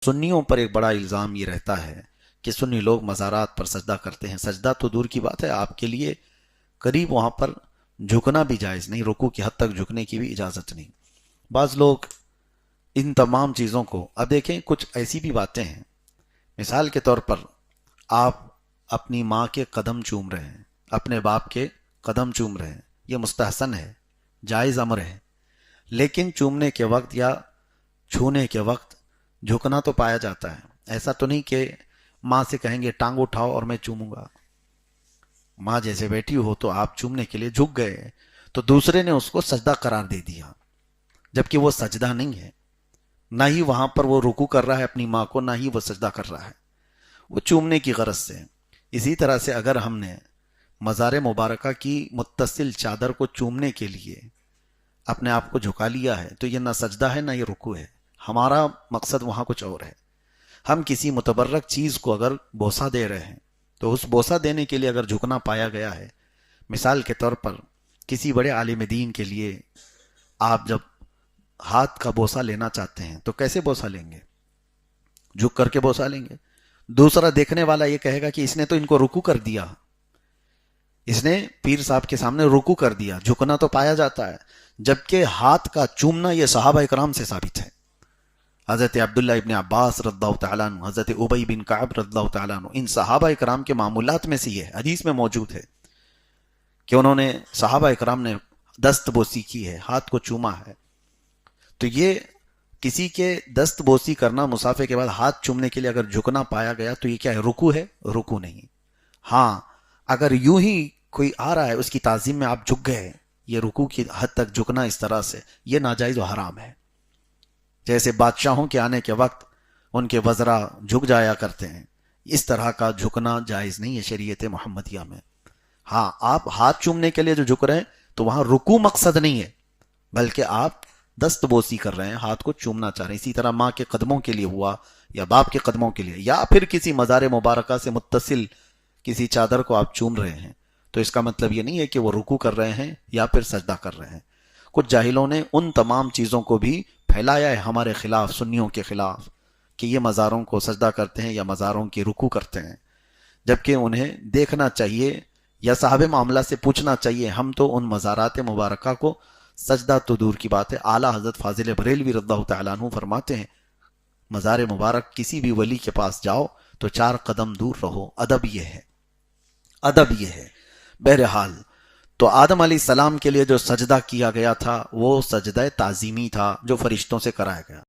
سنیوں پر ایک بڑا الزام یہ رہتا ہے کہ سنی لوگ مزارات پر سجدہ کرتے ہیں. سجدہ تو دور کی بات ہے، آپ کے لیے قریب وہاں پر جھکنا بھی جائز نہیں، رکوع کی حد تک جھکنے کی بھی اجازت نہیں. بعض لوگ ان تمام چیزوں کو، اب دیکھیں کچھ ایسی بھی باتیں ہیں، مثال کے طور پر آپ اپنی ماں کے قدم چوم رہے ہیں، اپنے باپ کے قدم چوم رہے ہیں، یہ مستحسن ہے، جائز امر ہے. لیکن چومنے کے وقت یا چھونے کے وقت جھکنا تو پایا جاتا ہے. ایسا تو نہیں کہ ماں سے کہیں گے ٹانگ اٹھاؤ اور میں چوموں گا. ماں جیسے بیٹھی ہو تو آپ چومنے کے لیے جھک گئے تو دوسرے نے اس کو سجدہ قرار دے دیا، جبکہ وہ سجدہ نہیں ہے. نہ ہی وہاں پر وہ رکوع کر رہا ہے اپنی ماں کو، نہ ہی وہ سجدہ کر رہا ہے، وہ چومنے کی غرض سے. اسی طرح سے اگر ہم نے مزار مبارکہ کی متصل چادر کو چومنے کے لیے اپنے آپ کو جھکا لیا ہے تو یہ نہ سجدہ ہے نہ یہ رکوع ہے. ہمارا مقصد وہاں کچھ اور ہے. ہم کسی متبرک چیز کو اگر بوسہ دے رہے ہیں تو اس بوسہ دینے کے لیے اگر جھکنا پایا گیا ہے، مثال کے طور پر کسی بڑے عالم دین کے لیے آپ جب ہاتھ کا بوسہ لینا چاہتے ہیں تو کیسے بوسہ لیں گے؟ جھک کر کے بوسہ لیں گے. دوسرا دیکھنے والا یہ کہے گا کہ اس نے تو ان کو رکوع کر دیا، اس نے پیر صاحب کے سامنے رکوع کر دیا. جھکنا تو پایا جاتا ہے، جبکہ ہاتھ کا چومنا یہ صحابہ اکرام سے ثابت ہے. حضرت عبداللہ ابن عباس رضی اللہ تعالیٰ عنہ، حضرت ابی بن کعب رضی اللہ تعالیٰ عنہ، ان صحابہ اکرام کے معمولات میں سے یہ حدیث میں موجود ہے کہ انہوں نے، صحابہ اکرام نے دست بوسی کی ہے، ہاتھ کو چوما ہے. تو یہ کسی کے دست بوسی کرنا، مصافحے کے بعد ہاتھ چومنے کے لیے اگر جھکنا پایا گیا تو یہ کیا ہے؟ رکوع ہے؟ رکوع نہیں. ہاں اگر یوں ہی کوئی آ رہا ہے اس کی تعظیم میں آپ جھک گئے، یہ رکوع کی حد تک جھکنا اس طرح سے، یہ ناجائز و حرام ہے. جیسے بادشاہوں کے آنے کے وقت ان کے وزراء جھک جایا کرتے ہیں، اس طرح کا جھکنا جائز نہیں ہے شریعت محمدیہ میں. ہاں آپ ہاتھ چومنے کے لیے جو جھک رہے ہیں تو وہاں رکوع مقصد نہیں ہے، بلکہ آپ دست بوسی کر رہے ہیں، ہاتھ کو چومنا چاہ رہے ہیں. اسی طرح ماں کے قدموں کے لیے ہوا، یا باپ کے قدموں کے لیے، یا پھر کسی مزار مبارکہ سے متصل کسی چادر کو آپ چوم رہے ہیں، تو اس کا مطلب یہ نہیں ہے کہ وہ رکوع کر رہے ہیں یا پھر سجدہ کر رہے ہیں. کچھ جاہلوں نے ان تمام چیزوں کو بھی پھیلایا ہے ہمارے خلاف، سنیوں کے خلاف، کہ یہ مزاروں کو سجدہ کرتے ہیں یا مزاروں کی رکوع کرتے ہیں، جبکہ انہیں دیکھنا چاہیے یا صاحب معاملہ سے پوچھنا چاہیے. ہم تو ان مزارات مبارکہ کو، سجدہ تو دور کی بات ہے، اعلیٰ حضرت فاضل بریلوی رضی اللہ تعالیٰ عنہ فرماتے ہیں مزار مبارک کسی بھی ولی کے پاس جاؤ تو 4 قدم دور رہو. ادب یہ ہے، ادب یہ ہے. بہرحال تو آدم علیہ السلام کے لیے جو سجدہ کیا گیا تھا وہ سجدہ تعظیمی تھا جو فرشتوں سے کرایا گیا.